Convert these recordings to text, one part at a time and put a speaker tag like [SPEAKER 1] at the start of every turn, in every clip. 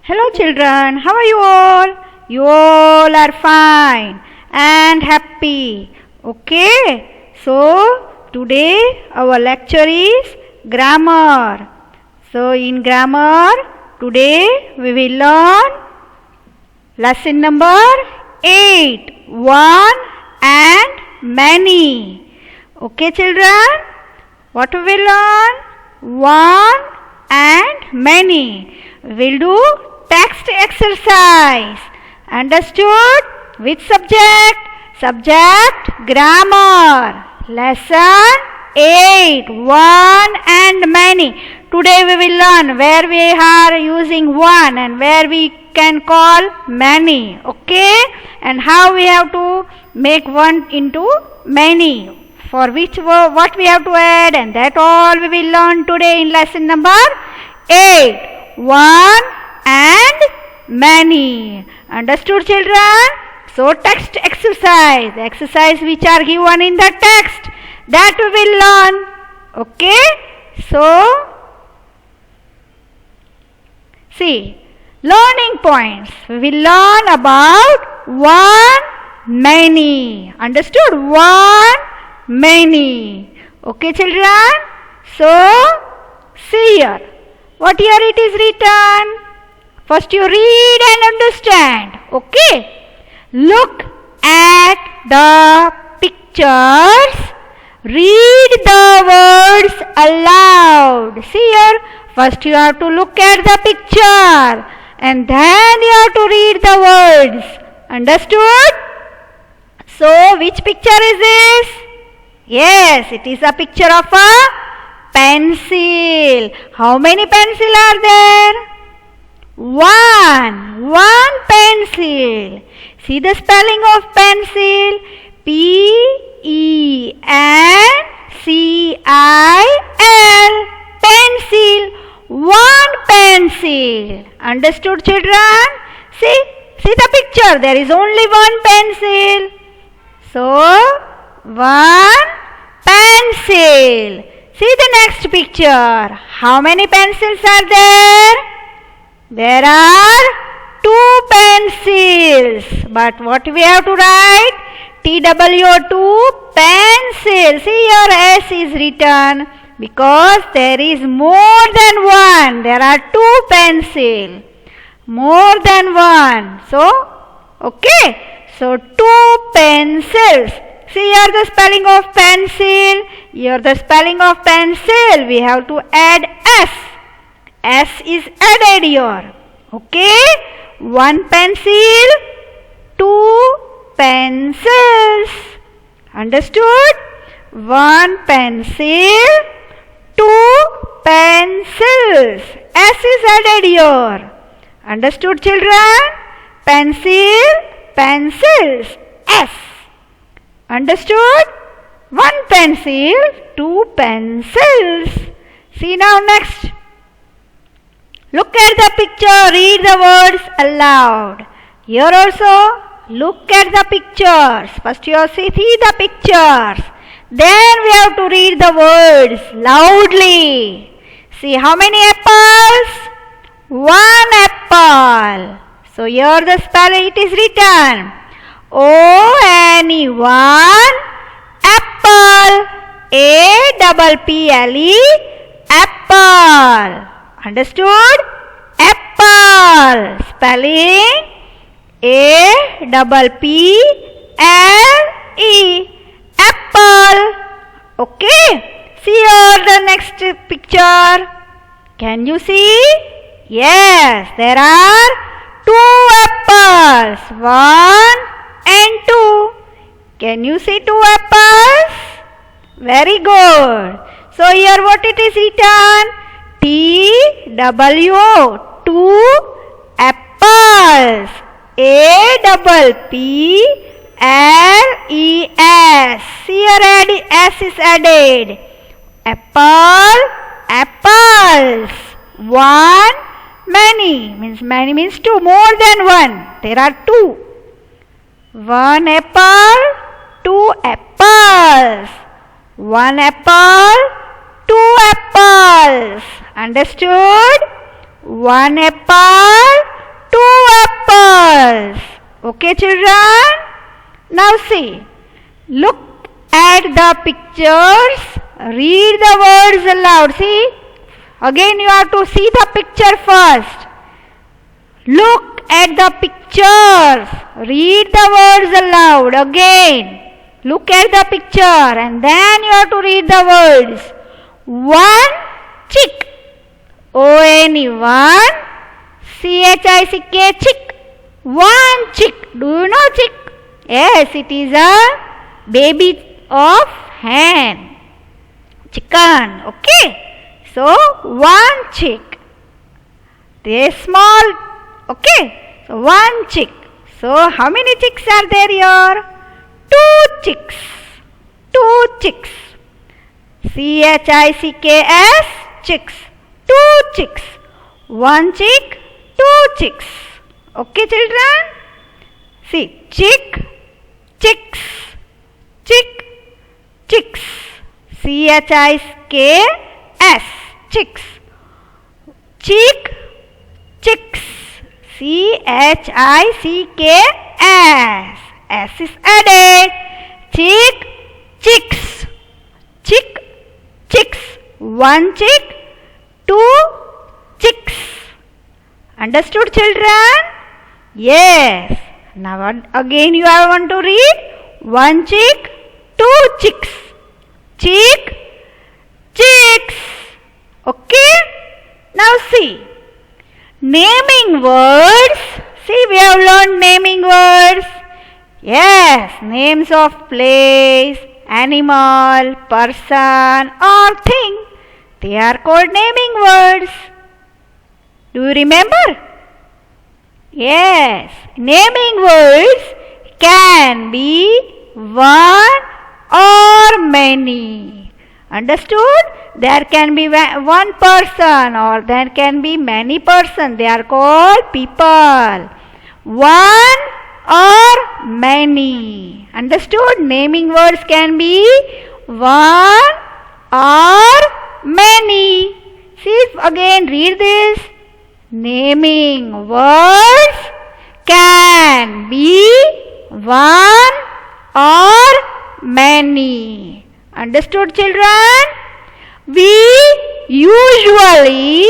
[SPEAKER 1] Hello children, how are you all? You all are fine and happy. Okay, so today our lecture is grammar. So in grammar, today we will learn lesson number 8, one and many. Okay children, what we will learn? One and many. We will do text exercise. Understood? Which subject? Subject grammar. Lesson 8, one and many. Today we will learn where we are using one and where we can call many. Okay? And how we have to make one into many. For which what we have to add, and that all we will learn today in lesson number 8. One and many. Understood children? So text exercise. The exercise which are given in the text, that we will learn. Okay? So see, learning points. We will learn about one, many. Understood? One, many. Okay children? So see here. What here it is written? First you read and understand. Okay? Look at the pictures. Read the words aloud. See here. First you have to look at the picture and then you have to read the words. Understood? So which picture is this? Yes, it is a picture of a pencil. How many pencils are there? One pencil. See the spelling of pencil. P-E-N-C-I-L. Pencil. One pencil. Understood children? See the picture. There is only one pencil. So, one pencil. See the next picture. How many pencils are there? There are two pencils. But what we have to write? TWO2 pencil. See your S is written because there is more than one. There are two pencils. More than one. So, okay. So, two pencils. See here the spelling of pencil. Here the spelling of pencil. We have to add S. S is added here. Okay. One pencil. Two pencils. Understood? One pencil. Two pencils. S is added here. Understood children? Pencil. Pencils. S. Understood? One pencil, two pencils. See now next. Look at the picture, read the words aloud. Here also, look at the pictures. First you see the pictures. Then we have to read the words loudly. See how many apples? One apple. So here the spelling it is written. O-N-E-1 apple. A-double-P-L-E apple. Understood? Apple. Spelling A-double-P-L-E apple. Okay. See here the next picture. Can you see? Yes, there are two apples. One and two. Can you see two apples? Very good. So here what it is written? T-W-O, two apples. A-double-P-L-E-S. Here S is added. Apple, apples. One, many. Many means two, more than one. There are two. One apple, two apples. One apple, two apples. Understood? One apple, 2 apples. Okay, children? Now see. Look at the pictures. Read the words aloud. See? Again you have to see the picture first. Look at the pictures. Read the words aloud. Again. Look at the picture and then you have to read the words. One chick. O-N-E-one. C-H-I-C-K, chick. One chick. Do you know chick? Yes, it is a baby of hen. Chicken. Okay. So, one chick. They are small. Okay. So, one chick. So, how many chicks are there here? 2 chicks. 2 chicks. C-H-I-C-K-S, chicks. 2 chicks. 1 chick, 2 chicks. Okay, children? See, chick, chicks, chick, chicks. C-H-I-K-S, chicks. Chick, chicks. C-H-I-C-K-S. S is added. Chick, chicks. Chick, chicks. 1 chick, 2 chicks. Understood, children? Yes. Now again you are want to read. 1 chick, 2 chicks. Chick, chicks. Okay? Now see. Naming words. See, we have learned naming words. Yes, names of place, animal, person or thing. They are called naming words. Do you remember? Yes, naming words can be one or many. Understood? There can be one person or there can be many persons. They are called people. One or many. Understood? Naming words can be one or many. See, again read this. Naming words can be one or many. Understood, children? We usually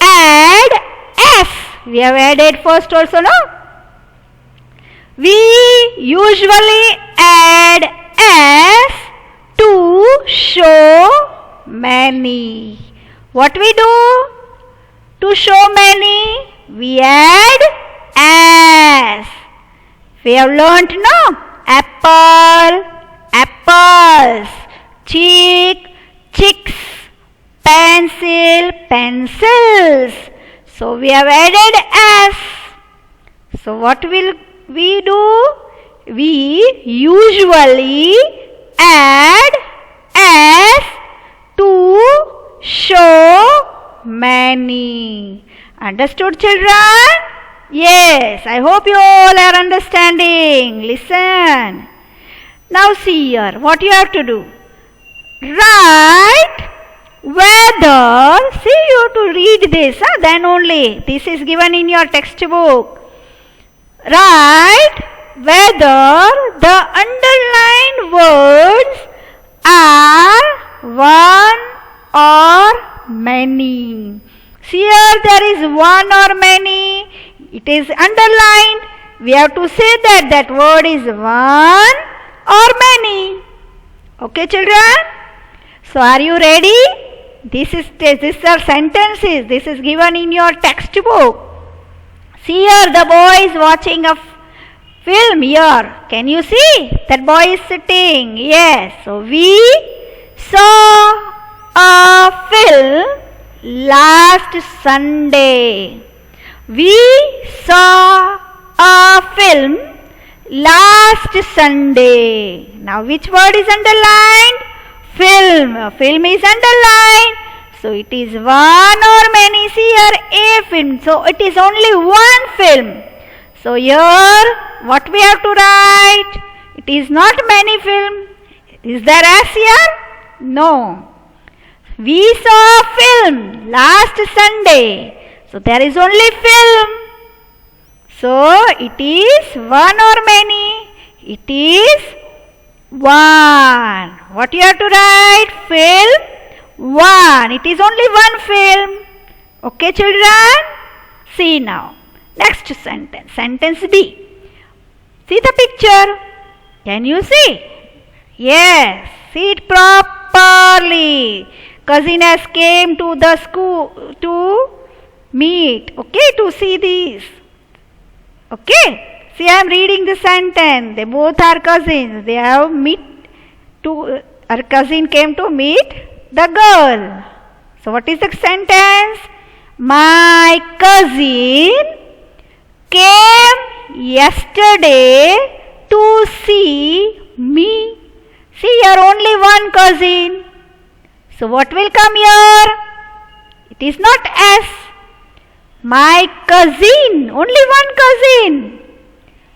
[SPEAKER 1] add S. We have added first also, no? We usually add S to show many. What we do? To show many, we add S. We have learnt, no? Apple, apples. Chick, chicks. Pencil, pencils. So we have added S. So what will we do? We usually add S to show many. Understood, children? Yes, I hope you all are understanding. Listen. Now see here, what you have to do? Write whether, see, you have to read this, then only. This is given in your textbook. Write whether the underlined words are one or many. See here, there is one or many. It is underlined. We have to say that that word is one or many. Okay, children? So, are you ready? These are sentences. This is given in your textbook. See here, the boy is watching a film here. Can you see? That boy is sitting. Yes. So, we saw a film last Sunday. We saw a film last Sunday. Now, which word is underlined? Film. Film is underlined. So, it is one or many. See here, a film. So, it is only one film. So, here, what we have to write? It is not many film. Is there S here? No. We saw a film last Sunday. So, there is only film. So it is one or many? It is one. What you have to write? Film 1. It is only one film. Okay, children? See now. Next sentence. Sentence B. See the picture. Can you see? Yes. See it properly. Cousin has came to the school to meet. Okay, to see this. Okay. See, I am reading the sentence. They both are cousins. They have her cousin came to meet the girl. So what is the sentence? My cousin came yesterday to see me. See, you are only one cousin. So what will come here? It is not S. My cousin, only one cousin.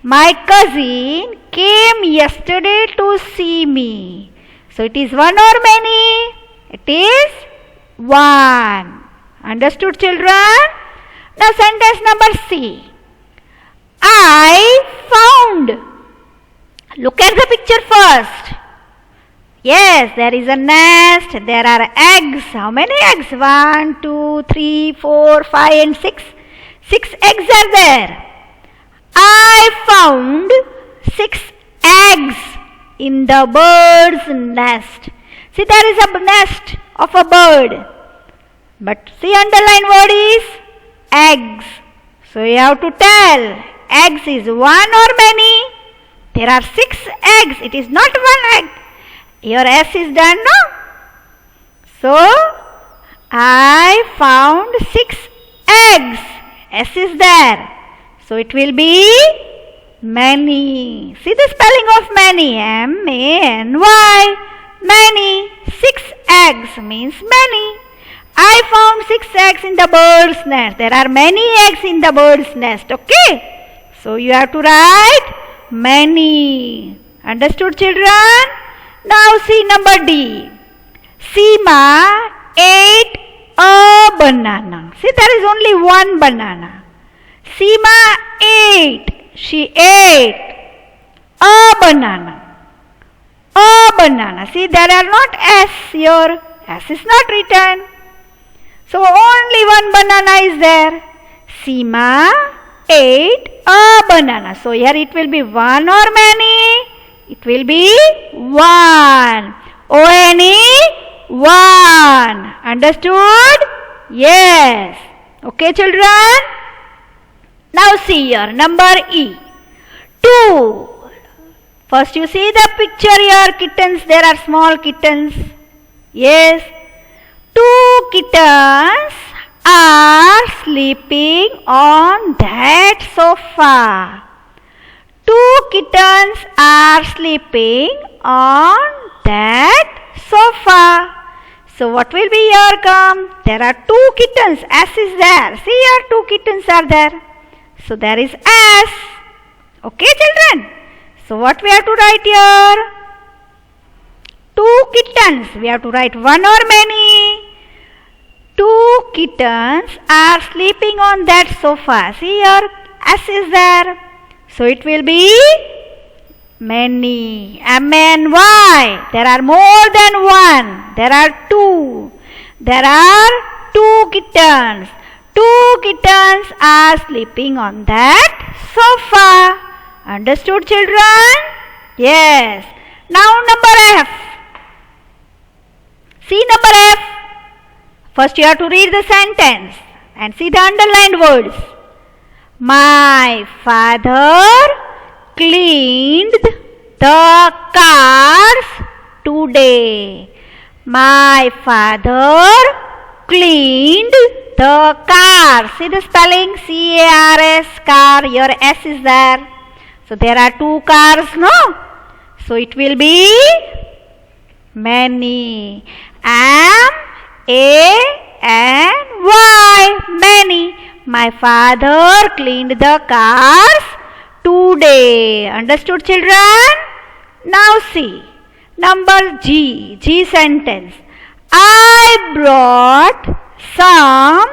[SPEAKER 1] My cousin came yesterday to see me. So it is one or many? It is one. Understood, children? Now sentence number C. I found. Look at the picture first. Yes, there is a nest. There are eggs. How many eggs? 1, 2, 3, 4, 5 and 6. 6 eggs are there. I found 6 eggs in the bird's nest. See, there is a nest of a bird. But see, underline word is eggs. So you have to tell. Eggs is one or many? There are 6 eggs. It is not one egg. Your S is done, no? So, I found 6 eggs. S is there. So, it will be many. See the spelling of many. M-A-N-Y. Many. 6 eggs means many. I found 6 eggs in the bird's nest. There are many eggs in the bird's nest. Okay? So, you have to write many. Understood, children? Now see number D. Seema ate a banana. See, there is only one banana. Seema ate. She ate a banana. A banana. See, there are not S here. S is not written. So only one banana is there. Seema ate a banana. So here it will be one or many? It will be one. O-N-E, one. Understood? Yes. Okay, children? Now see here, number E. 2. First you see the picture here, kittens. There are small kittens. Yes. 2 kittens are sleeping on that sofa. 2 kittens are sleeping on that sofa. So what will be here come? There are 2 kittens. S is there. See here, 2 kittens are there. So there is S. Okay, children? So what we have to write here? 2 kittens. We have to write one or many? 2 kittens are sleeping on that sofa. See here, S is there. So it will be many. M-A-N-Y. There are more than one. There are 2. There are 2 kittens. 2 kittens are sleeping on that sofa. Understood, children? Yes. Now number F. See number F. First you have to read the sentence and see the underlined words. My father cleaned the cars today. My father cleaned the cars. See the spelling? C-A-R-S, car. Your S is there. So there are 2 cars, no? So it will be many. M-A-N-Y. Many. My father cleaned the cars today. Understood, children? Now see. Number G. G sentence. I brought some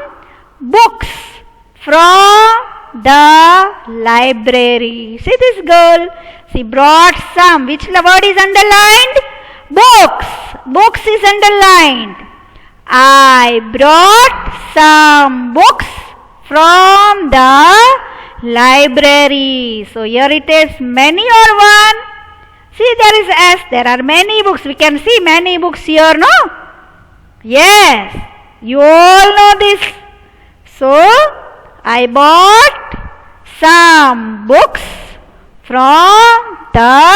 [SPEAKER 1] books from the library. See this girl. She brought some. Which word is underlined? Books. Books is underlined. I brought some books from the library. So here it is many or one? See, there is S. There are many books. We can see many books here, no? Yes. You all know this. So, I bought some books from the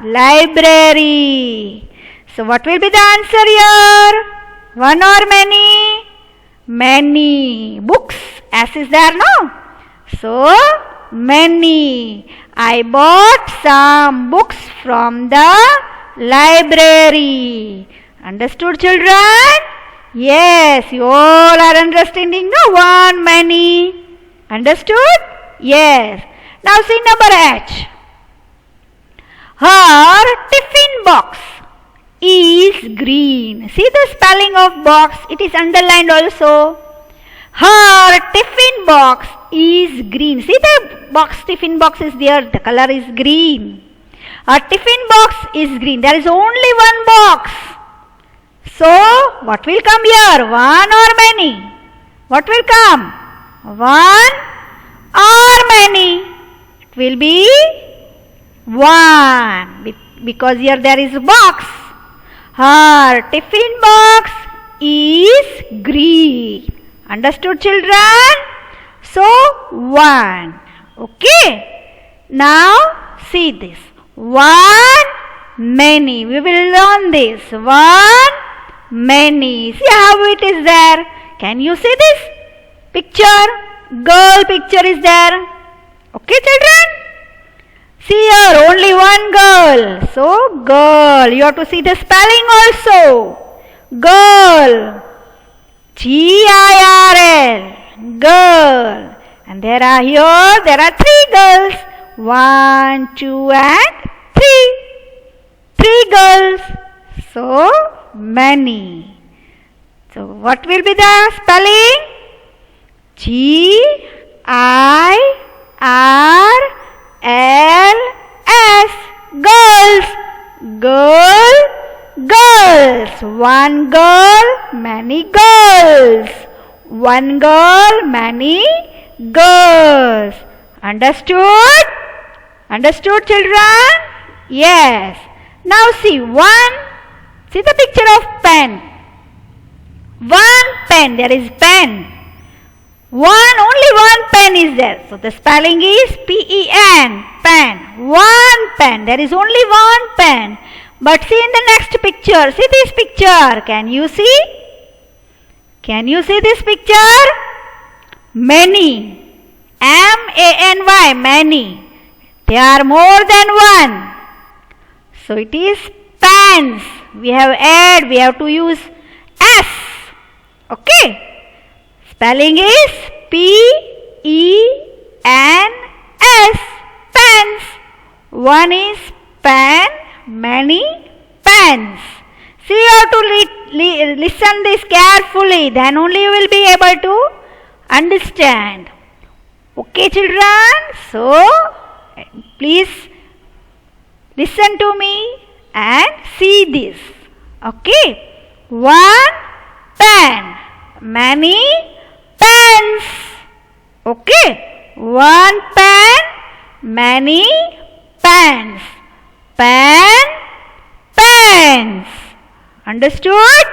[SPEAKER 1] library. So, what will be the answer here? One or many? Many books. S is there, no? So, many. I bought some books from the library. Understood, children? Yes, you all are understanding, no? One, many. Understood? Yes. Now see number H. Her tiffin box is green. See the spelling of box. It is underlined also. Her tiffin box is green. See the box, tiffin box is there. The color is green. Her tiffin box is green. There is only one box. So, what will come here? One or many? What will come? One or many? It will be one. Because here there is a box. Her tiffin box is green. Understood, children? So, one. Okay. Now, see this. One, many. We will learn this. One, many. See how it is there. Can you see this picture? Girl picture is there. Okay, children? See here, only one girl. So, girl. You have to see the spelling also. Girl. G-I-R-L. Girl. And there are three girls. 1, 2 and 3. 3 girls. So, many. So, what will be the spelling? G-I-R-L-S. Girls. Girl. Girls. One girl, many girls. One girl, many girls. Understood? Understood, children? Yes. Now see one. See the picture of pen. One pen. There is pen. Only one pen is there. So the spelling is P-E-N. Pen. One pen. There is only one pen. But see in the next picture. See this picture. Can you see? Can you see this picture? Many. M-A-N-Y. Many. They are more than one. So it is pens. We have to use S. Okay. Spelling is P-E-N-S. Pens. One is pen, many pens. See, you have to listen this carefully. Then only you will be able to understand. Okay, children? So, please listen to me and see this. Okay. One pen. Many pens. Okay. One pen. Many pens. Pen. Pens. Understood?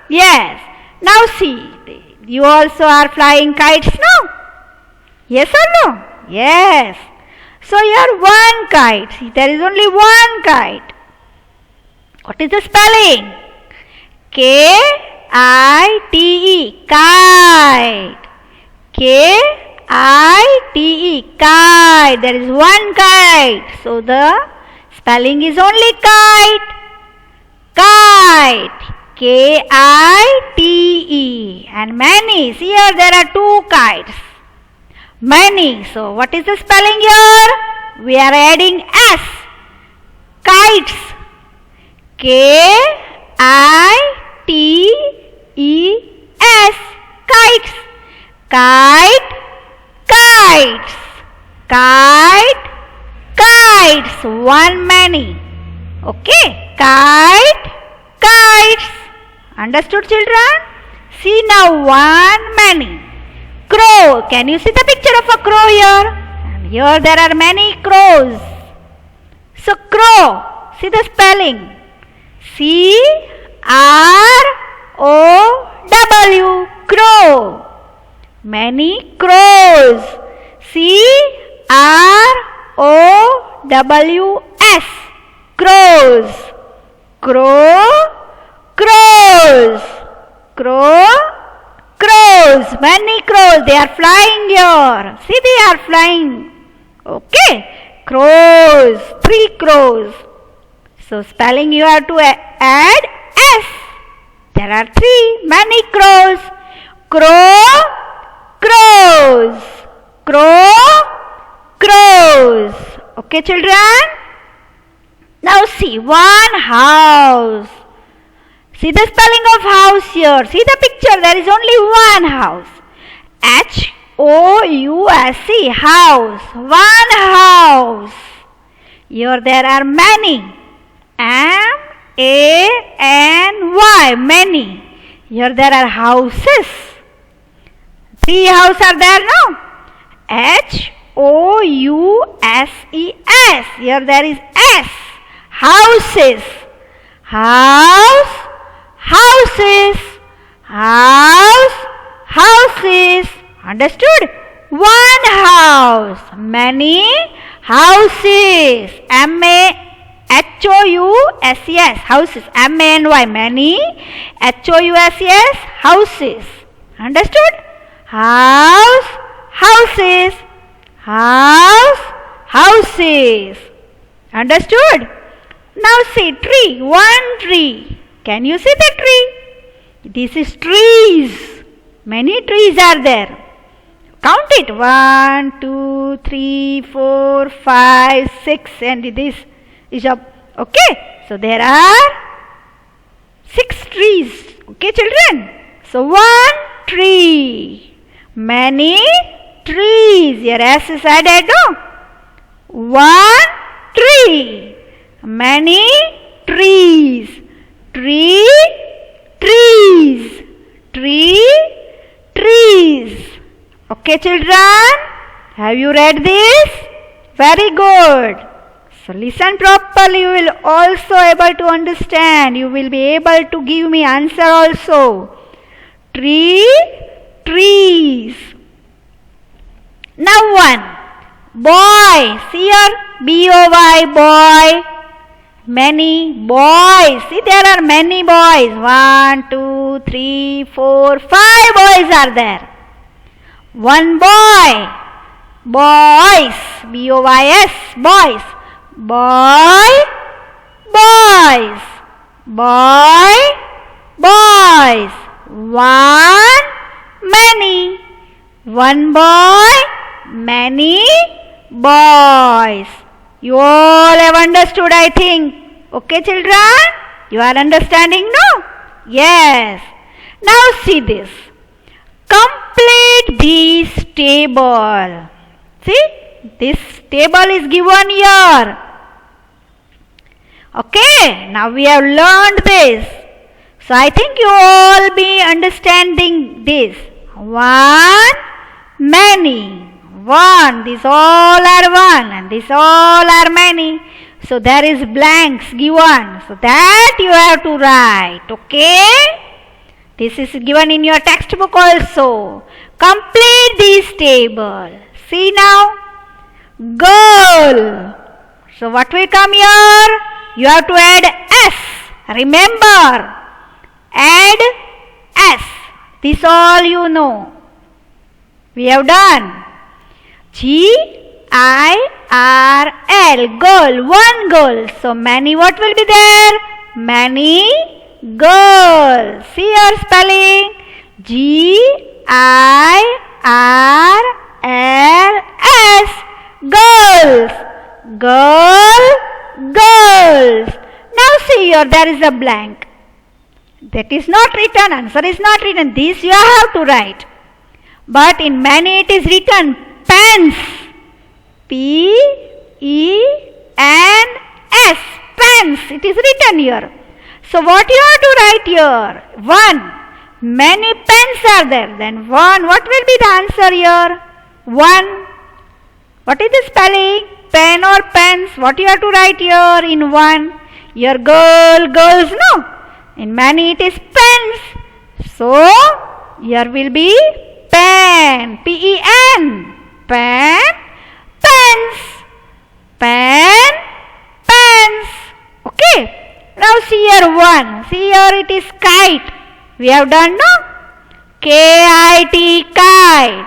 [SPEAKER 1] Yes. Now see. You also are flying kites now? Yes or no? Yes. So here one kite. See, there is only one kite. What is the spelling? K-I-T-E. Kite. K-I-T-E. Kite. There is one kite. So the spelling is only kite. Kite. K-I-T-E. And many. See here there are two kites. Many. So what is the spelling here? We are adding S. Kites. K-I-T-E-S. Kites. Kite. kites. Kite, kites. One, many. Okay, kite, kites. Understood, children? See now, one, many. Crow. Can you see the picture of a crow here? And here there are many crows. So crow, see the spelling. C-R-O-W, crow. Many crows. C-R-O-W-S, crows. Crow, crows. Crow, crows. Many crows. They are flying here. See, they are flying. Okay. Crows. 3 crows. So spelling you have to add S. There are 3. Many crows. Crow, crows. Crow, crows. Okay, children? Now see, one house. See the spelling of house here. See the picture. There is only one house. H-O-U-S-E, house. One house. Here there are many. M-A-N-Y, many. Here there are houses. 3 houses are there, no? H-O-U-S-E-S. Here there is S. Houses. House, houses. House, houses. Understood? One house. Many houses. M-A-H-O-U-S-E-S. Houses. M-A-N-Y. Many. H-O-U-S-E-S. Houses. Understood? House, houses. House, houses. Understood? Now see tree. One tree. Can you see the tree? This is trees. Many trees are there. Count it. 1, 2, 3, 4, 5, 6, and this is up. Okay. So there are 6 trees. Okay, children. So one tree. Many trees. Here S is added. No? One tree. Many trees. Tree, trees. Tree, trees. Okay, children? Have you read this? Very good. So listen properly. You will also able to understand. You will be able to give me answer also. Tree, trees. Now one. Boy. See here. B-O-Y, boy. Many boys. See, there are many boys. 1, 2, 3, 4, 5 boys are there. One boy. Boys. B-O-Y-S. Boys. Boy. Boys. Boy. Boys. One. Many. One boy. Many boys. You all have understood, I think. Okay, children? You are understanding, no? Yes. Now see this. Complete this table. See? This table is given here. Okay. Now we have learned this. So I think you all be understanding this. One, many. One, these all are one and these all are many. So there is blanks given. So that you have to write. Okay? This is given in your textbook also. Complete this table. See now. Girl. So what will come here? You have to add S. Remember. Add S. This all you know. We have done. G-I-R-L, girl, one girl. So many what will be there? Many girls. See your spelling? G-I-R-L-S, girls. Girl, girls. Now see here, there is a blank. That is not written, answer is not written. This you have to write. But in many it is written pens. P-E-N-S. Pens. It is written here. So what you have to write here? 1. Many pens are there. Then 1. What will be the answer here? 1. What is the spelling? Pen or pens? What you have to write here in 1? Your girls, no? In many it is pens. So here will be pen. P-E-N. Pen. Pens. Pen. Pens. Okay. Now see here 1. See here it is kite. We have done, no? K-I-T, kite.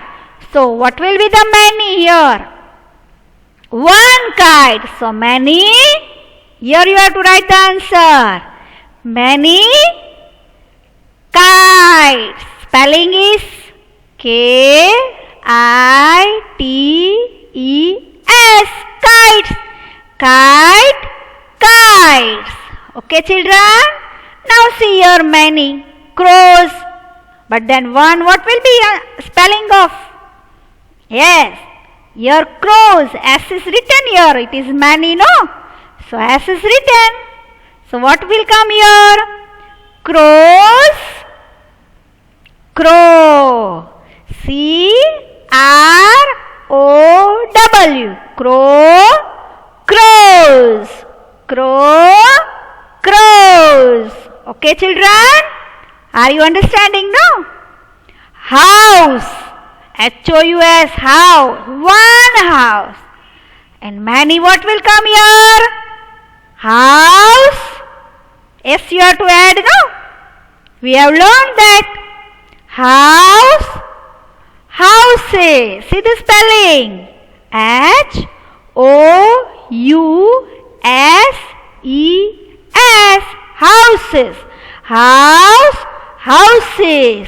[SPEAKER 1] So what will be the many here? 1 kite. So many. Here you have to write the answer. Many kites. Spelling is K-I-T-E-S. Kites. Kite. Kites. Okay, children? Now see here many. Crows. But then 1, what will be spelling of? Yes. Here crows. S is written here. It is many, no? So S is written. So what will come here? Crows. Crow. C-R-O-W. Crow. Crows. Crow. Crows. Okay, children? Are you understanding now? House. H-O-U-S. House. 1 house. And many, what will come here? House. Yes, you have to add, no? We have learned that. House. Houses. See the spelling. H-O-U-S-E-S. Houses. House. Houses.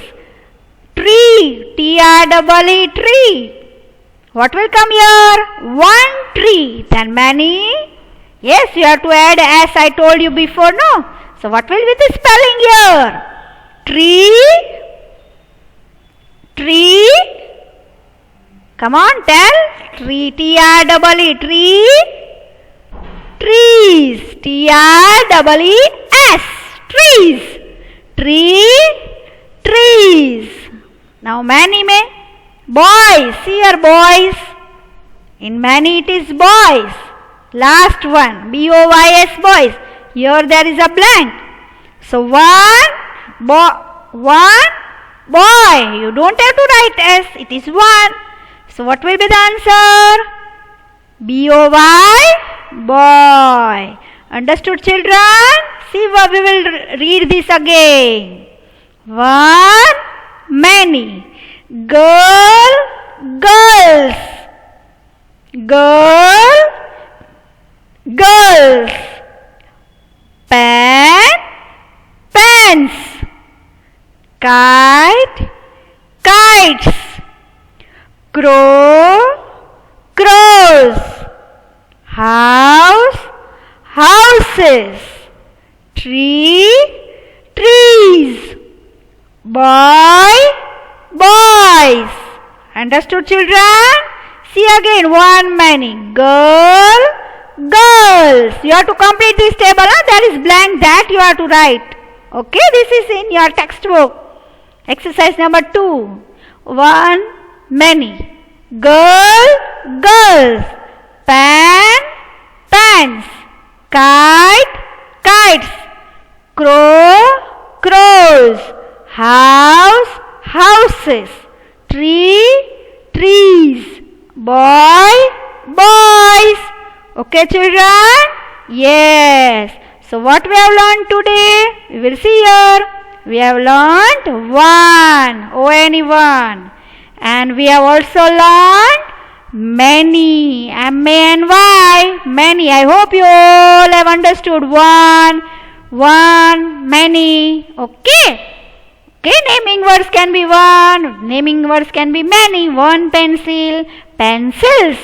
[SPEAKER 1] Tree. T-R-E-E. Tree. What will come here? 1 tree. Then many. Yes, you have to add as I told you before, no? So what will be the spelling here? Tree. Tree. Come on, tell. Tree. T-R-E-E. Tree. Trees. T-R-E-E-S. Trees. Tree. Trees. Now many may. Boys. See here, boys. In many it is boys. Last one. B-O-Y-S, boys. Here there is a blank. So 1 boy. You don't have to write S. It is 1. So what will be the answer? B-O-Y, boy. Understood, children? See what we will read this again. 1, many. Girl, girls. Girl, girls. Pen, pens. Kite, kites. Crow, crows. House, houses. Tree, trees. Boy, boys. Understood, children? See again, 1 many. Girl, girls. You have to complete this table. There is blank that you have to write. Okay, this is in your textbook. Exercise number 2. 1 many. Girl, girls. Pen, pens. Kite, kites. Crow, crows. House, houses. Tree, trees. Boy, boys. Okay, children? Yes. So what we have learned today? We will see here. We have learned 1. O-N-E-1. And we have also learned many. M-A-N-Y. Many. I hope you all have understood 1, many. Okay. Okay, naming words can be 1. Naming words can be many. 1 pencil. Pencils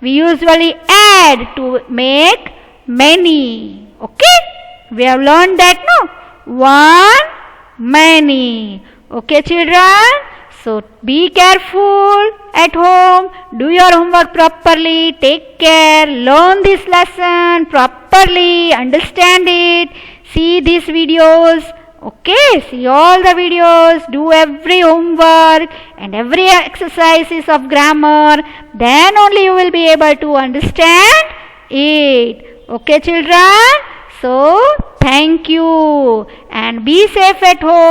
[SPEAKER 1] we usually add to make many. Okay. We have learned that, no? 1, many. Okay, children. So be careful at home, do your homework properly, take care, learn this lesson properly, understand it, see these videos. Okay, see all the videos, do every homework and every exercises of grammar. Then only you will be able to understand it. Okay, children? So, thank you and be safe at home.